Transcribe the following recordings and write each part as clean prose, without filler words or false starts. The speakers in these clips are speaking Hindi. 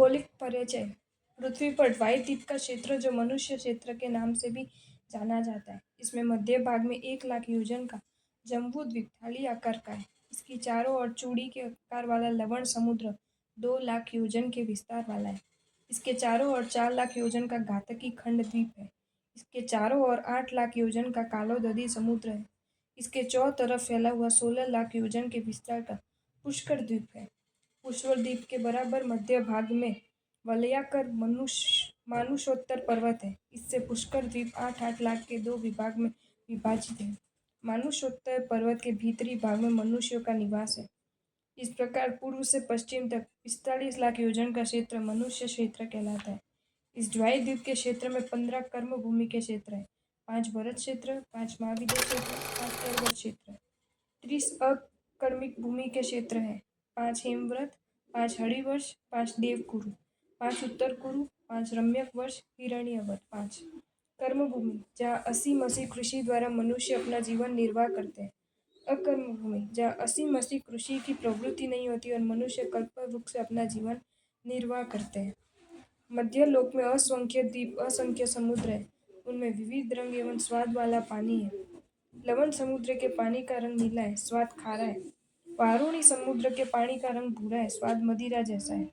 भौगोलिक परिचय। पृथ्वी पर द्वीप का क्षेत्र जो मनुष्य क्षेत्र के नाम से भी जाना जाता है। इसमें मध्य भाग में 1 लाख योजन का जम्बू द्वीप थाली आकार का है। इसकी चारों ओर चूड़ी के आकार वाला लवण समुद्र 2 लाख योजन के विस्तार वाला है। इसके चारों ओर 4 लाख योजन का घातकी खंड द्वीप है। इसके चारों ओर 8 लाख योजन का कालोदधी समुद्र है। इसके चौ तरफ फैला हुआ 16 लाख योजन के विस्तार का पुष्कर द्वीप है। पुष्कर द्वीप के बराबर मध्य भाग में वलयाकर मानुषोत्तर पर्वत है। इससे पुष्कर द्वीप 8-8 लाख के 2 विभाग में विभाजित है। मानुषोत्तर पर्वत के भीतरी भाग में मनुष्यों का निवास है। इस प्रकार पूर्व से पश्चिम तक 45 लाख योजन का क्षेत्र मनुष्य क्षेत्र कहलाता है। इस द्वीप के क्षेत्र में 15 कर्म भूमि के क्षेत्र है, 5 भरत क्षेत्र, 5 महाविद्य क्षेत्र, 5 पर्वत क्षेत्र, 30 अकर्मिक भूमि के क्षेत्र है, 5 हेमव्रत, 5 हरिवर्ष, 5 देवकुरु, 5 उत्तर कुरु, 5 रम्यक वर्ष, हिरण्यवत, 5 कर्म भूमि जहाँ असीम कृषि द्वारा मनुष्य अपना जीवन निर्वाह करते हैं। अकर्म भूमि जहाँ असीम कृषि की प्रवृत्ति नहीं होती और मनुष्य कल्पवृक्ष से अपना जीवन निर्वाह करते हैं। मध्य लोक में असंख्य द्वीप, असंख्य समुद्र है। उनमें विविध रंग एवं स्वाद वाला पानी है। लवण समुद्र के पानी का रंग नीला है, स्वाद खारा है। वारुणी समुद्र के पानी का रंग भूरा है, स्वाद मदिरा जैसा है।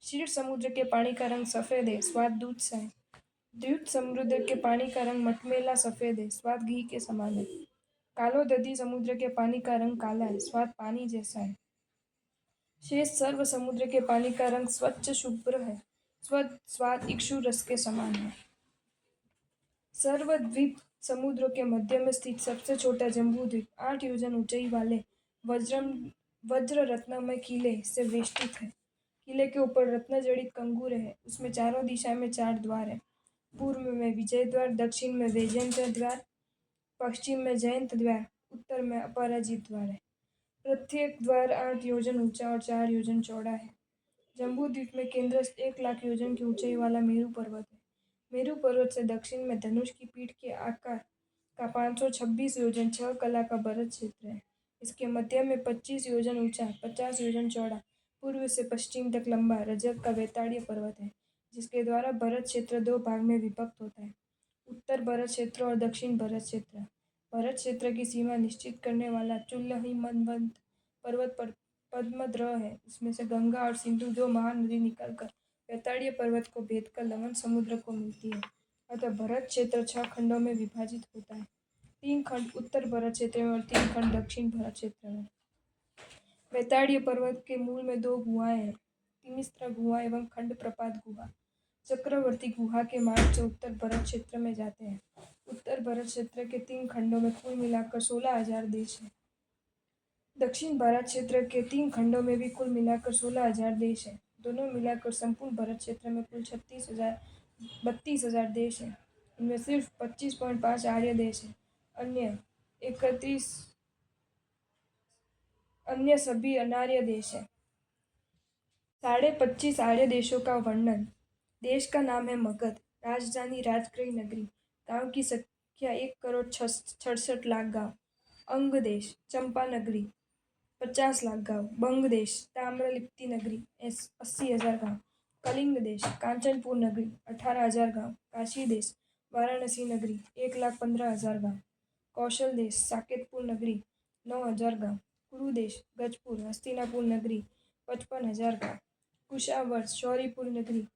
क्षीर समुद्र के पानी का रंग सफेद है, स्वाद दूध सा है। द्यूत समुद्र के पानी का रंग मटमेला सफेद है, स्वाद घी के समान है। कालोदधी समुद्र के पानी का रंग काला है, स्वाद पानी जैसा है। शेष सर्व समुद्र के पानी का रंग स्वच्छ शुभ्र है, स्वाद इक्षु रस के समान है। सर्वद्वीप समुद्रों के मध्य में स्थित सबसे छोटा जम्बू द्वीप 8 योजन ऊंचाई वाले वज्र रत्नमय किले से वेष्टित है। किले के ऊपर रत्न जड़ित कंगूरे है। उसमें चारों दिशा में 4 द्वार है। पूर्व में विजय द्वार, दक्षिण में वैजयंत द्वार, पश्चिम में जयंत द्वार, उत्तर में अपराजित द्वार है। प्रत्येक द्वार 8 योजन ऊंचा और 4 योजन चौड़ा है। जम्बू द्वीप में केंद्रस्थ 1 लाख योजन की ऊंचाई वाला मेरू पर्वत है। मेरू पर्वत से दक्षिण में धनुष की पीठ के आकार का 526 योजन 6 कला का भरत क्षेत्र है। इसके मध्य में 25 योजन ऊंचा, 50 योजन चौड़ा, पूर्व से पश्चिम तक लंबा रजत का वेताड़ीय पर्वत है, जिसके द्वारा भरत क्षेत्र 2 भाग में विभक्त होता है, उत्तर भरत क्षेत्र और दक्षिण भरत क्षेत्र। भरत क्षेत्र की सीमा निश्चित करने वाला चुल्लहिमवंत पर्वत पर पद्मद्र है। उसमें से गंगा और सिंधु 2 महानदी निकलकर वेताड़ीय पर्वत को भेदकर लवण समुद्र को मिलती है। अतः भरत क्षेत्र 6 खंडों में विभाजित होता है, 3 खंड उत्तर भरत क्षेत्र में और 3 खंड दक्षिण भरत क्षेत्र में। वेताड़ीय पर्वत के मूल में 2 गुहाएं हैं, तिमिस्त्र गुहा एवं खंड प्रपात गुहा। चक्रवर्ती गुहा के मार्ग से उत्तर भरत क्षेत्र में जाते हैं। उत्तर भरत क्षेत्र के 3 खंडों में कुल मिलाकर 16,000 देश हैं। दक्षिण भारत क्षेत्र के 3 खंडों में भी कुल मिलाकर 16,000 देश हैं। दोनों मिलाकर संपूर्ण भारत क्षेत्र में कुल 32,000 देश हैं। इनमें सिर्फ 25.5 आर्य देश हैं। अन्य 31 अन्य सभी अनार्य देश हैं। 25.5 आर्य देशों का वर्णन। देश का नाम है मगध, राजधानी राजगृह नगरी, गांव की संख्या 1,66,00,000 गांव। अंग देश, चंपा नगरी, 50 लाख गांव। बंग देश, ताम्रलिप्ति नगरी, 80,000 गांव। कलिंग देश, कांचनपुर नगरी, 18,000 गांव। काशी देश, वाराणसी नगरी, 1,15,000 गांव। कौशल देश, साकेतपुर नगरी, 9,000 गांव। कुरु देश, गजपुर, हस्तिनापुर नगरी, 55,000 गांव। कुशावर्त, शौरीपुर नगरी,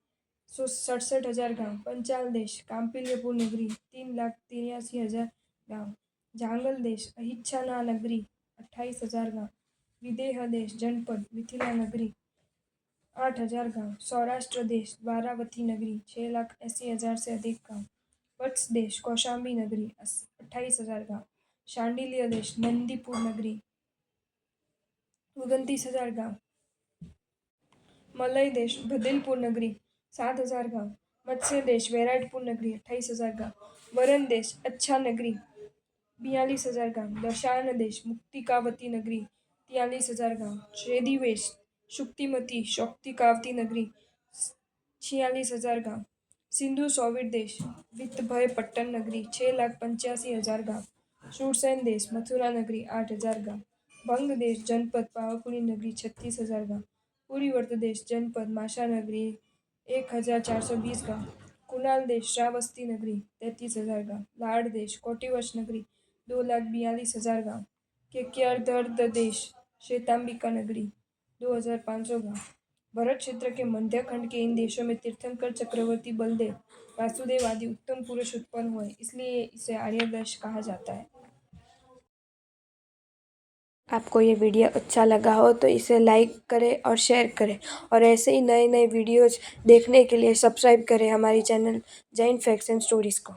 67,000 गांव। पंचाल देश, कांपिल्यपुर नगरी, 3,83,000 गांव। जांगल देश, अहिच्छाना नगरी, 28,000 गांव। विदेह देश, जनपद, मिथिला नगरी, 8,000 गांव। सौराष्ट्र देश, द्वारावती नगरी, 6,80,000 से अधिक गांव। वत्स देश, कौशाम्बी नगरी, 28,000 गांव। शांडिल्य देश, नंदीपुर नगरी, 29,000 गांव। मलय देश, भदिलपुर नगरी, 7,000 गांव। मत्स्य देश, वैराटपुर नगरी, 28,000 गांव। वरण देश, अच्छा नगरी, 42,000 गांव। दशान देश, मुक्तिकावती नगरी, 43,000 गांव। श्रेदिवेश, शुक्तिमती शौक्तिकावती नगरी, 46,000 गांव। सिंधु सोविट देश, वितभय पट्टन नगरी, 6,85,000 गांव। शूरसेन देश, मथुरा नगरी, 8,000 गांव। भंग देश, जनपद, पावापुरी नगरी, 36,000 गांव। पुरीवर्त देश, जनपद, माशा नगरी, 1420 गाँव। कुणाल देश श्रावस्ती नगरी 33,000 गाँव। लाड़ देश कोटिवश नगरी 2,42,000 गाँव। केकेआर देश श्वेतांबिका नगरी 2,500 गाँव। भरत क्षेत्र के मध्य खंड के इन देशों में तीर्थंकर चक्रवर्ती बलदेव वासुदेव आदि उत्तम पुरुष उत्पन्न हुए, इसलिए इसे आर्यदेश कहा जाता है। आपको ये वीडियो अच्छा लगा हो तो इसे लाइक करें और शेयर करें, और ऐसे ही नए नए वीडियोज़ देखने के लिए सब्सक्राइब करें हमारी channel Jain facts and stories को।